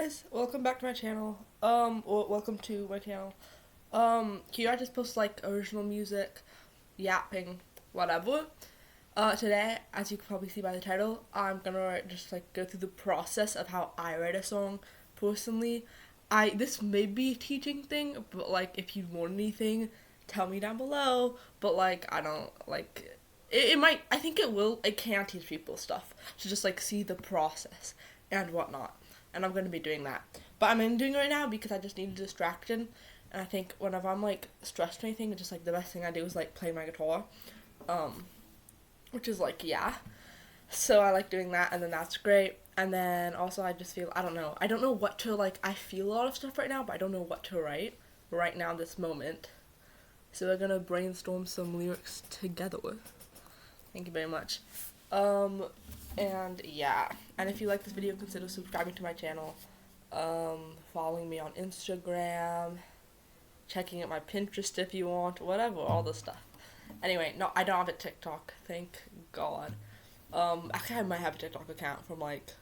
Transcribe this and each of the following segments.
guys, welcome back to my channel. Or welcome to my channel. Here I just post like original music, yapping, whatever. Today, as you can probably see by the title, I'm gonna just like go through the process of how I write a song personally. This may be a teaching thing, but like if you want anything, tell me down below. But like I don't like it might, I think it can teach people stuff to just like see the process and whatnot. And I'm going to be doing that. But I'm doing it right now because I just need a distraction. And I think whenever I'm like stressed or anything, it's just like the best thing I do is like play my guitar. Which is like, yeah. So I like doing that, and then that's great. And then also I just feel, I don't know what to like, I feel a lot of stuff right now, but I don't know what to write right now, this moment. So we're going to brainstorm some lyrics together. Thank you very much. And yeah, and if you like this video, consider subscribing to my channel, following me on Instagram, checking out my Pinterest if you want, whatever, all this stuff. Anyway, no, I don't have a TikTok, thank God. Actually I might have a TikTok account from like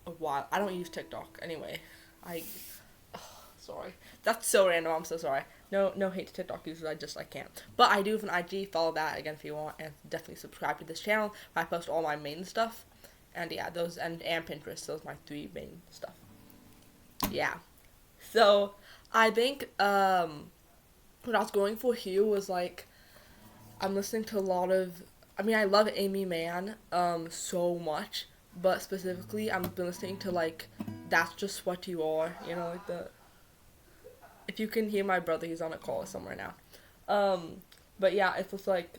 a while. I don't use TikTok anyway. Sorry. That's so random, I'm so sorry. No hate to TikTok users, I can't. But I do have an IG, follow that again if you want, and definitely subscribe to this channel. I post all my main stuff. And yeah, those, and Pinterest, those are my three main stuff. Yeah. So, I think, what I was going for here was like, I'm listening to a lot of, I love Amy Mann, so much. But specifically, I've been listening to like, That's Just What You Are, you know, like the... If you can hear my brother, he's on a call somewhere now. But yeah, it's just like...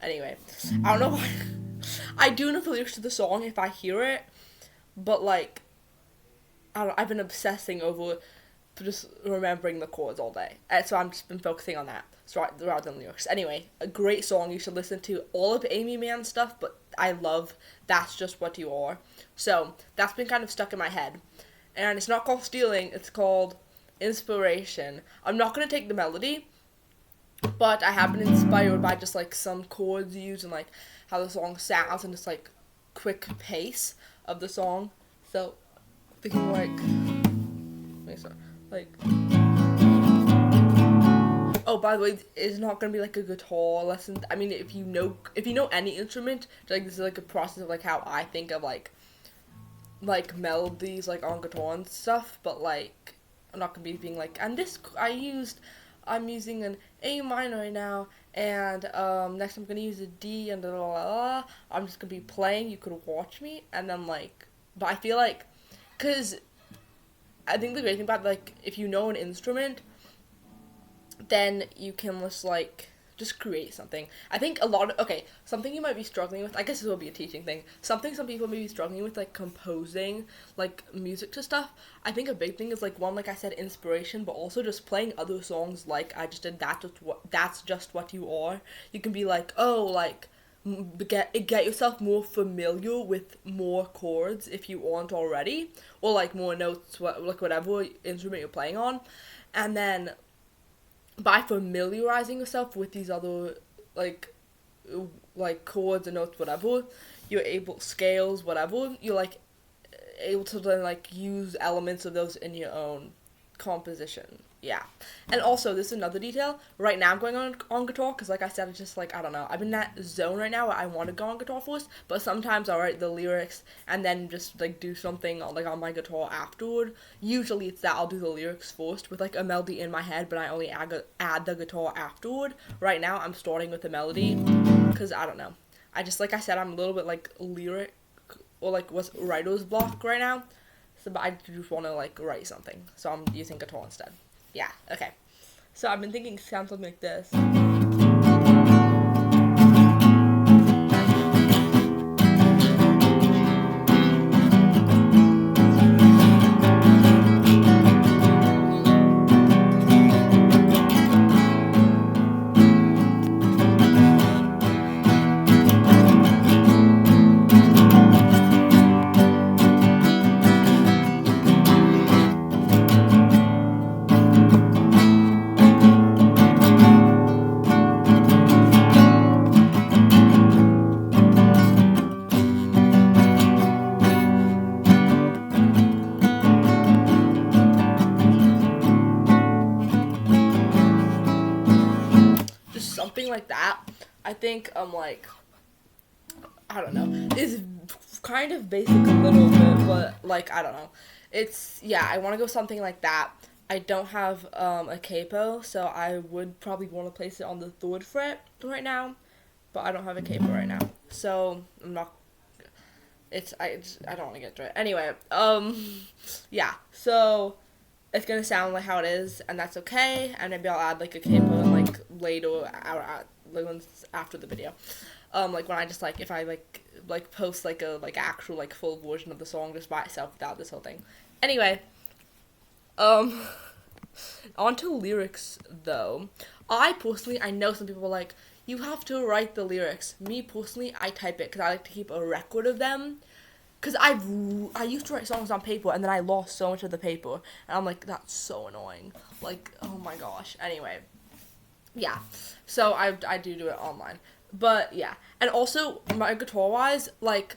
Anyway, I don't know why. I do know the lyrics to the song if I hear it, but like, I've been obsessing over just remembering the chords all day, and so I've just been focusing on that rather than lyrics. Anyway, a great song. You should listen to all of Amy Mann's stuff, but I love That's Just What You Are. So that's been kind of stuck in my head, and it's not called stealing. It's called inspiration. I'm not gonna take the melody, but I have been inspired by just like some chords used and like how the song sounds and just like quick pace of the song. So thinking like oh, by the way, it's not gonna be like a guitar lesson. I mean, if you know any instrument, like this is like a process of like how I think of like melodies like on guitar and stuff. But like I'm not gonna be being like, and this I'm using an A minor right now, and next I'm gonna use a D and blah, blah, blah. I'm just gonna be playing. You could watch me, and then like, but I feel like, cause I think the great thing about like if you know an instrument, then you can just create something. I think something you might be struggling with, I guess this will be a teaching thing, something some people may be struggling with, like composing, like music to stuff. I think a big thing is like, one, like I said, inspiration, but also just playing other songs like I just did, That's Just What You Are. You can be like, oh, like, get yourself more familiar with more chords if you aren't already, or like more notes, like whatever instrument you're playing on, and then by familiarizing yourself with these other like chords and notes, whatever, you're able, scales, whatever, you're like able to then like use elements of those in your own composition. Yeah. And also, this is another detail. Right now I'm going on guitar because, like I said, it's just like, I don't know, I'm in that zone right now where I want to go on guitar first, but sometimes I'll write the lyrics and then just like do something like on my guitar afterward. Usually it's that I'll do the lyrics first with like a melody in my head, but I only add the guitar afterward. Right now I'm starting with the melody because I don't know, I just, like I said, I'm a little bit like lyric or like what's writer's block right now, so but I just want to like write something, so I'm using guitar instead. Yeah, okay. So I've been thinking something like this. I think like I don't know. It's kind of basic a little bit, but like I don't know. It's yeah. I want to go something like that. I don't have a capo, so I would probably want to place it on the third fret right now, but I don't have a capo right now, so I'm not. I don't want to get into it anyway. Yeah. So it's gonna sound like how it is, and that's okay. And maybe I'll add like a capo and like later or like once after the video. Like when I just like if I like post like a like actual like full version of the song just by itself without this whole thing. Anyway, um, on to lyrics though. I know some people are like you have to write the lyrics. Me personally, I type it because I like to keep a record of them. Cause I used to write songs on paper and then I lost so much of the paper and I'm like that's so annoying. Like oh my gosh. Anyway, yeah. So I do it online, but yeah. And also my guitar wise, like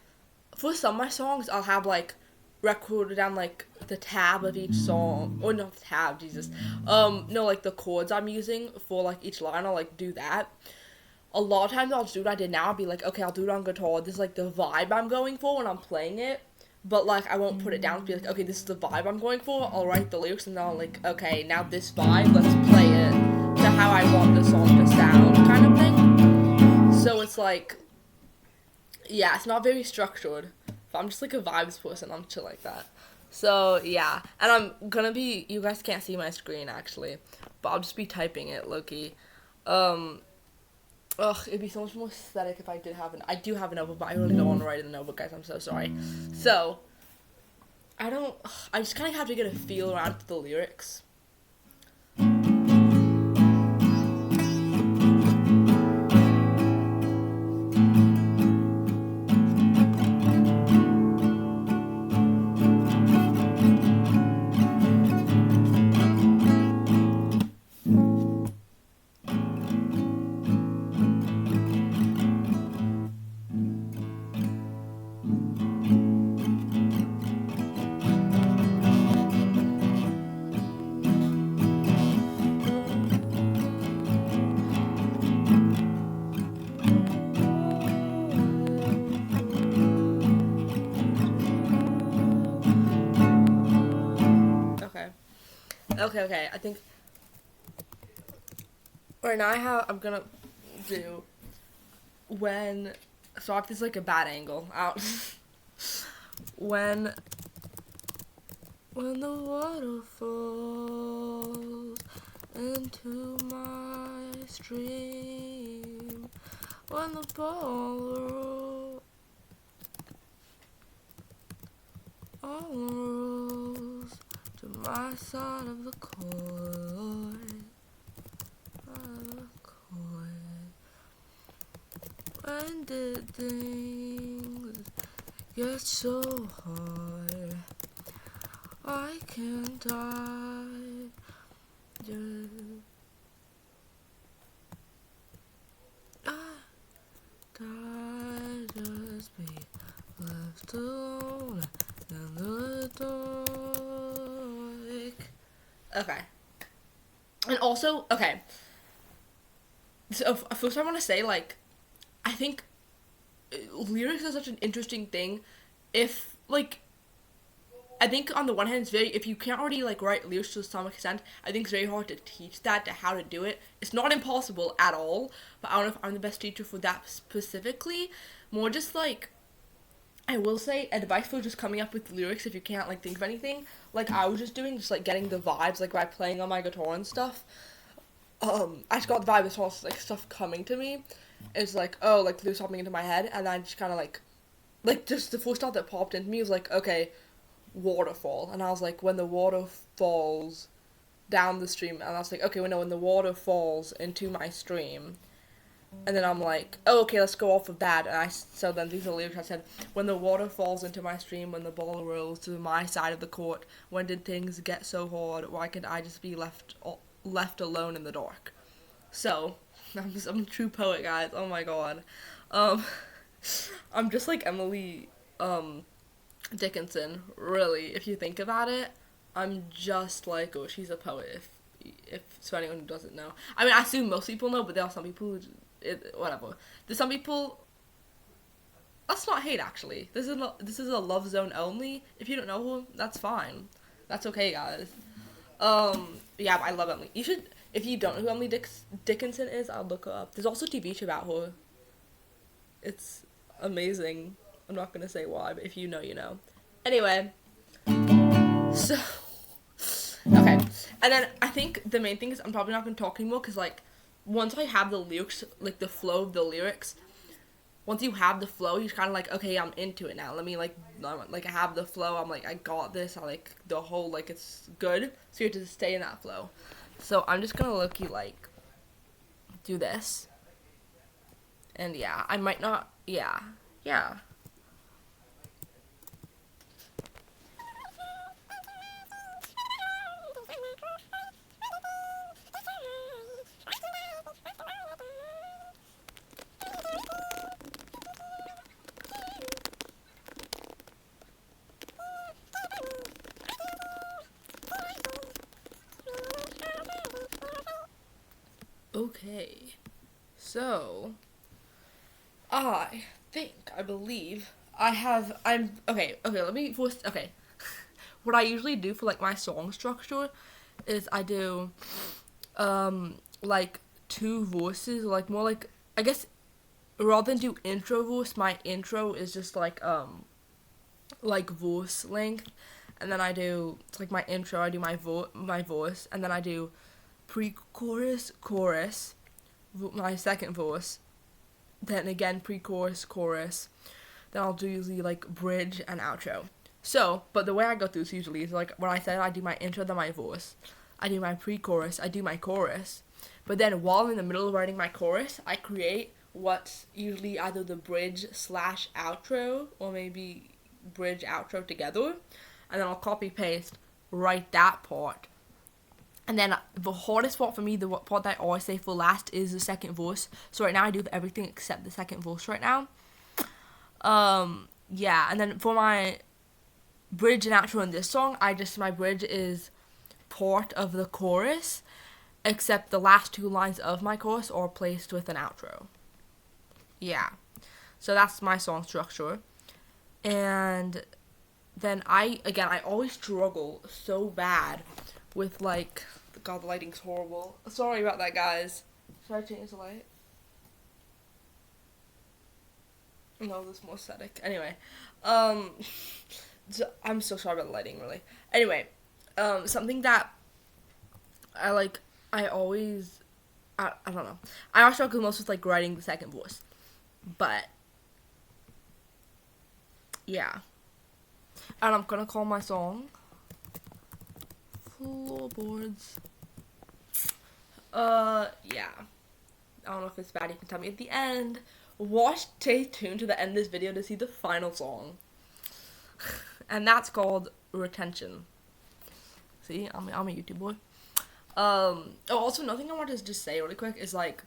for some of my songs I'll have like recorded down like the tab of each song or not the tab Jesus no like the chords I'm using for like each line. I'll like do that. A lot of times I'll just do what I did now. I'll be like, okay, I'll do it on guitar. This is like the vibe I'm going for when I'm playing it. But like I won't put it down to be like, okay, this is the vibe I'm going for. I'll write the lyrics and then I'll like, okay, now this vibe, let's play it to how I want the song to sound kind of thing. So it's like, yeah, it's not very structured. But I'm just like a vibes person. I'm chill like that. So yeah, and I'm gonna be, you guys can't see my screen actually, but I'll just be typing it low-key. Ugh, it'd be so much more aesthetic if I did have I do have a notebook, but I really don't want to write in the notebook, guys. I'm so sorry. So, I just kind of have to get a feel around the lyrics. Okay. I think right now I'm gonna do when. So if this is like a bad angle out. when the water falls into my stream, when the ball rolls to my side of the court. When did things get so hard? I can't die. Just be left alone in the dark. Okay. And also, okay. So first I want to say, like, I think lyrics are such an interesting thing. If, like, I think on the one hand, it's very, if you can't already, like, write lyrics to some extent, I think it's very hard to teach that, to how to do it. It's not impossible at all, but I don't know if I'm the best teacher for that specifically. More just, like, I will say advice for just coming up with lyrics if you can't, like, think of anything. Like, I was just doing, just, like, getting the vibes, like, by playing on my guitar and stuff. I just got the vibe as well as, like, stuff coming to me. It's like, oh, like, there's something into my head, and I just kind of, like, just the first thought that popped into me was, like, okay, waterfall. And I was like, when the water falls down the stream, and I was like, okay, well, no, when the water falls into my stream. And then I'm like, oh, okay, let's go off of that. And so then these are the lyrics I said, when the water falls into my stream, when the ball rolls to my side of the court, when did things get so hard? Why can't I just be left alone in the dark? So, I'm a true poet, guys. Oh my god. I'm just like Emily, Dickinson, really, if you think about it. I'm just like, oh, she's a poet, if so anyone who doesn't know. I mean, I assume most people know, but there are some people who whatever. There's some people. That's not hate, actually. This is a love zone only. If you don't know her, that's fine. That's okay, guys. Yeah, but I love Emily. You should, if you don't know who Emily Dickinson is, I'll look her up. There's also a TV show about her. It's amazing. I'm not gonna say why, but if you know, you know. Anyway, so okay, and then I think the main thing is I'm probably not gonna talk anymore because like once I have the lyrics, like the flow of the lyrics. Once you have the flow, you're kind of like, okay, I'm into it now. Let me, like I have the flow. I'm like, I got this. I like the whole, like, it's good. So you have to stay in that flow. So I'm just going to low-key, like, do this. And, yeah, I might not, yeah. Okay, so I believe let me first, okay. What I usually do for like my song structure is I do like two voices, like more like, I guess rather than do intro voice, my intro is just like voice length, and then I do, it's like my intro, I do my voice, and then I do pre-chorus, chorus, my second verse, then again pre-chorus, chorus, then I'll do usually like bridge and outro. So, but the way I go through this usually is like when I said I do my intro, then my verse, I do my pre-chorus, I do my chorus, but then while I'm in the middle of writing my chorus, I create what's usually either the bridge / outro, or maybe bridge outro together, and then I'll copy paste, write that part. And then the hardest part for me, the part that I always say for last, is the second verse. So right now I do everything except the second verse right now. Yeah, and then for my bridge and outro in this song, my bridge is part of the chorus, except the last two lines of my chorus are placed with an outro. Yeah. So that's my song structure. And then I always struggle so bad with, like, God, the lighting's horrible. Sorry about that, guys. Should I change the light? No, this is more aesthetic. Anyway, I'm so sorry about the lighting, really. Anyway, something that I don't know. I also struggle most with, like, writing the second voice. But, yeah. And I'm gonna call my song Floorboards. Yeah. I don't know if it's bad, you can tell me at the end. Stay tuned to the end of this video to see the final song. And that's called Retention. See, I'm a YouTube boy. Also, another thing I wanted to just say really quick is, like,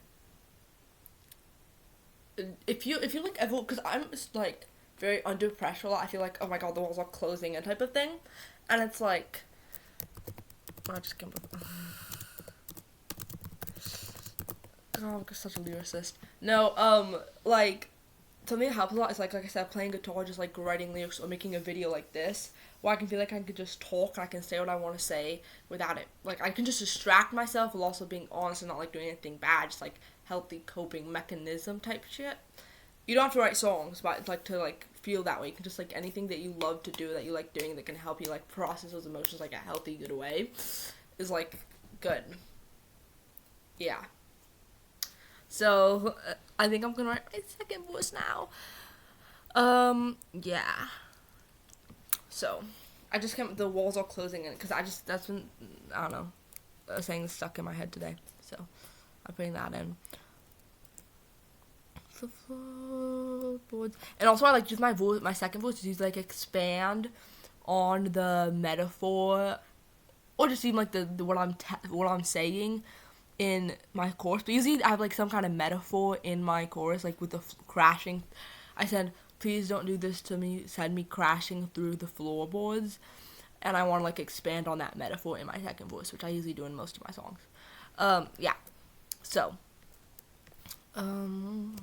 if you like ever, because I'm just, like, very under pressure a lot. I feel like, oh my god, the walls are closing and type of thing. And it's like, I just can't. God, I'm such a lyricist. No, like, something that helps a lot is, like I said, playing guitar, just, like, writing lyrics, or making a video like this, where I can feel like I could just talk, and I can say what I want to say without it. Like, I can just distract myself while also being honest and not, like, doing anything bad, just, like, healthy coping mechanism type shit. You don't have to write songs, but it's, like, to, like, feel that way. You can just, like, anything that you love to do, that you like doing, that can help you, like, process those emotions, like, a healthy, good way, is, like, good. Yeah. So, I think I'm gonna write my second voice now. Yeah. So, I just can't, the walls are closing in, because that's been, I don't know, a saying that's stuck in my head today. So, I'm putting that in. The floorboards. And also, I like use my second voice to like expand on the metaphor, or just even like the what I'm saying in my chorus. But usually I have like some kind of metaphor in my chorus, like with the crashing. I said, please don't do this to me, send me crashing through the floorboards. And I want to like expand on that metaphor in my second voice, which I usually do in most of my songs. Yeah. So, Um.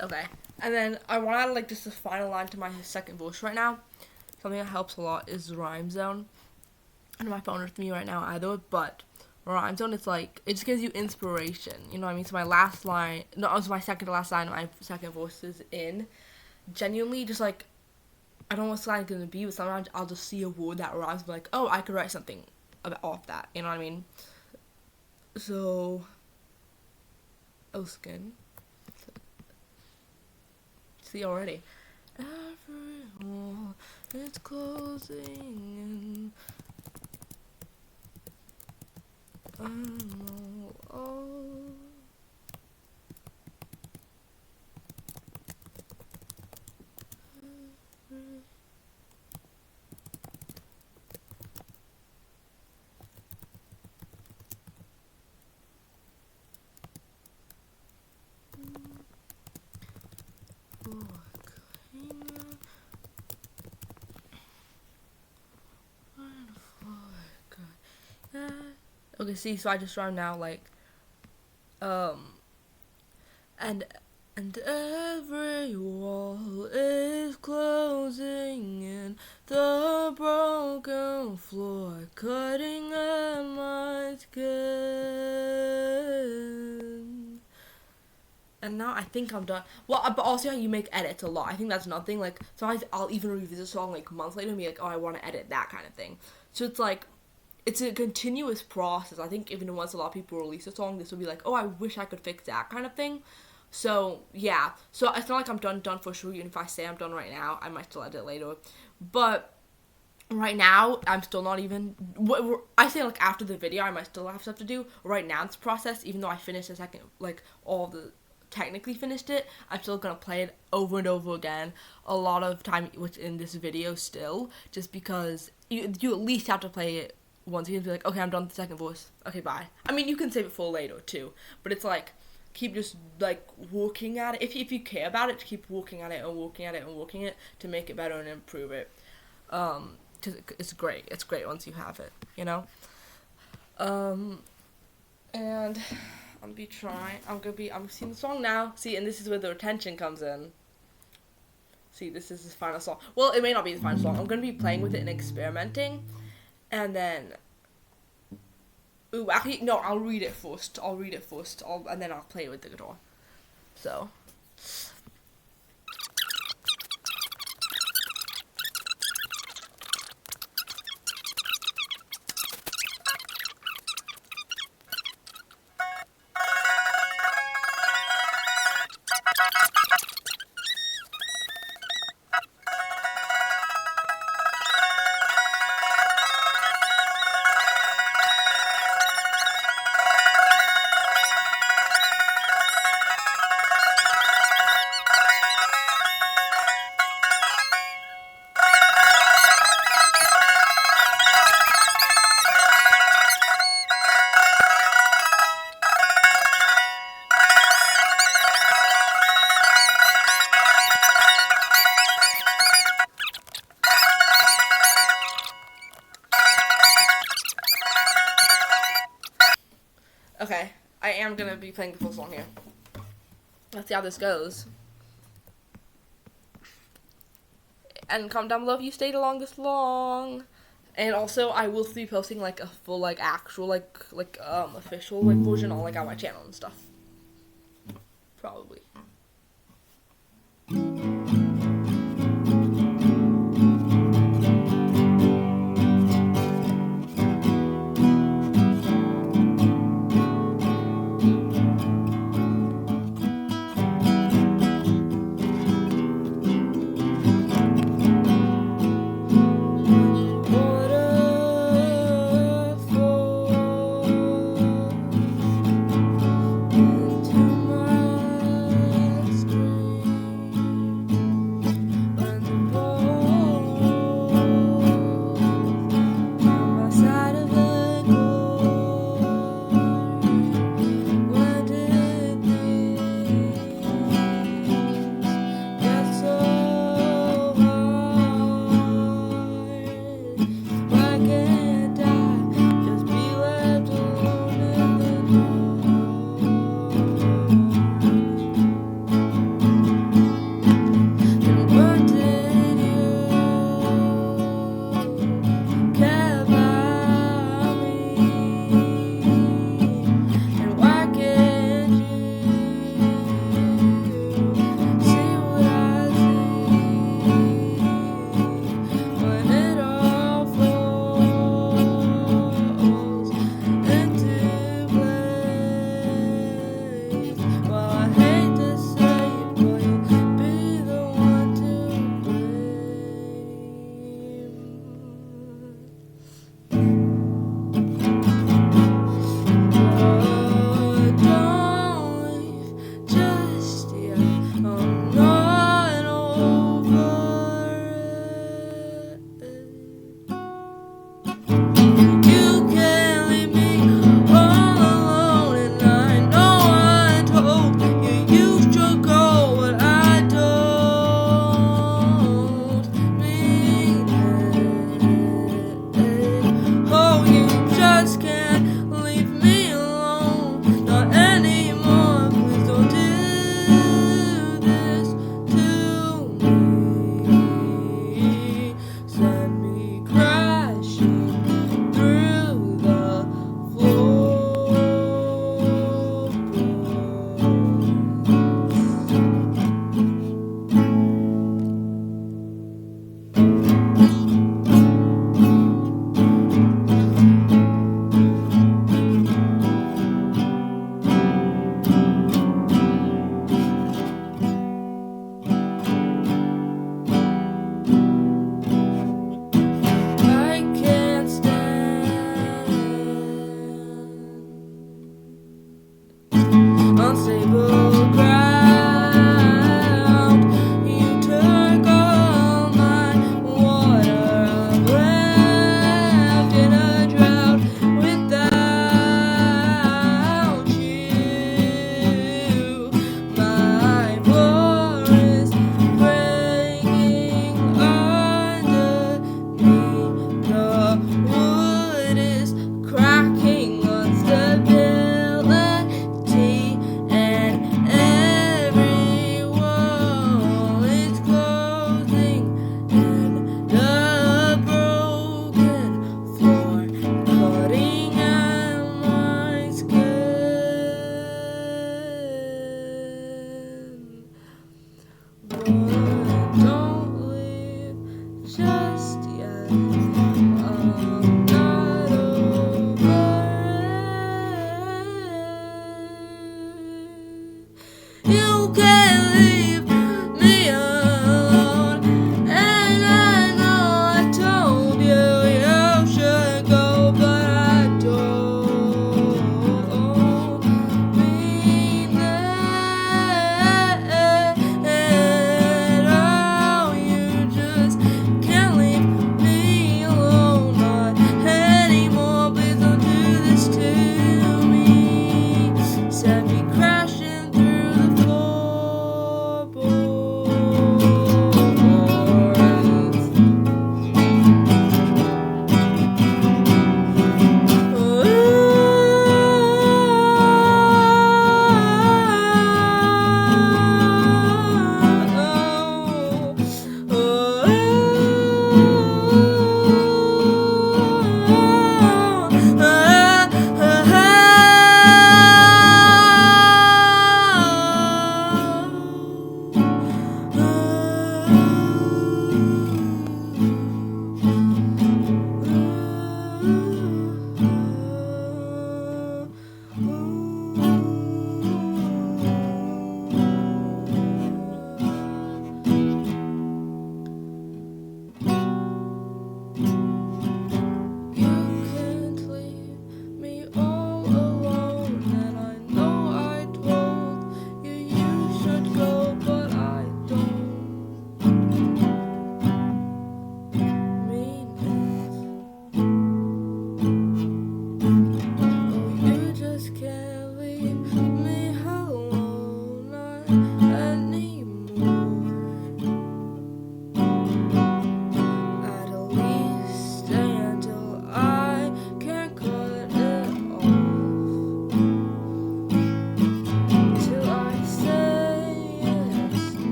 Okay. And then I want to add like just a final line to my second voice right now. Something that helps a lot is the rhyme zone. I don't have my phone with me right now either, but rhyme zone, it's like, it just gives you inspiration. You know what I mean? So my last line, no, it was my second to last line, my second voice is in. Genuinely, just like, I don't know what line it's gonna be, but sometimes I'll just see a word that rhymes, and be like, oh, I could write something off that. You know what I mean? So, oh, skin. See already. Every wall is closing in. I know all. Okay, see, so I just rhyme now, like, and every wall is closing in, the broken floor cutting at my skin. And now I think I'm done. Well, but also how you make edits a lot. I think that's nothing. Like, sometimes I'll even revisit a song like months later and be like, oh, I want to edit that kind of thing. So it's like, it's a continuous process. I think even once a lot of people release a song, this will be like, oh, I wish I could fix that kind of thing. So yeah, so it's not like I'm done for sure. Even if I say I'm done right now, I might still edit it later. But right now, I'm still not even. I say like after the video, I might still have stuff to do. Right now, it's process. Even though I finished the second, like all the technically finished it, I'm still gonna play it over and over again a lot of time within this video still, just because you at least have to play it once. You can be like, okay, I'm done with the second voice, okay, bye. I mean, you can save it for later too, but it's like, keep just like working at it. If you care about it, to keep working at it and working at it and working it to make it better and improve it. Cause it's great. It's great once you have it, you know. And I'm seeing the song now. See, and this is where the retention comes in. See, this is his final song. Well, it may not be his final song. I'm gonna be playing with it and experimenting, and then. Ooh, actually, no. I'll read it first. And then I'll play it with the guitar. So. Okay, I am gonna be playing the full song here. Let's see how this goes. And comment down below if you stayed along this long. And also, I will be posting like a full, like actual, official version on like on my channel and stuff. Probably.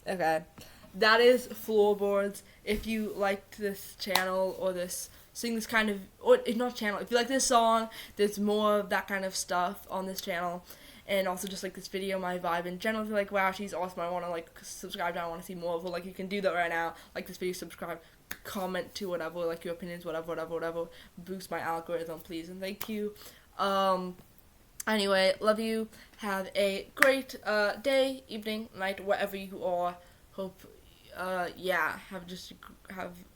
Okay. That is Floorboards. If you liked this channel or this kind of, or if not channel, if you like this song, there's more of that kind of stuff on this channel. And also just like this video, my vibe in general. If you're like, wow, she's awesome, I want to like subscribe, I want to see more of her, like you can do that right now. Like this video, subscribe, comment to whatever, like your opinions, whatever. Boost my algorithm, please, and thank you. Anyway, love you. Have a great day, evening, night, wherever you are. Hope, yeah, have,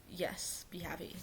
yes, be happy.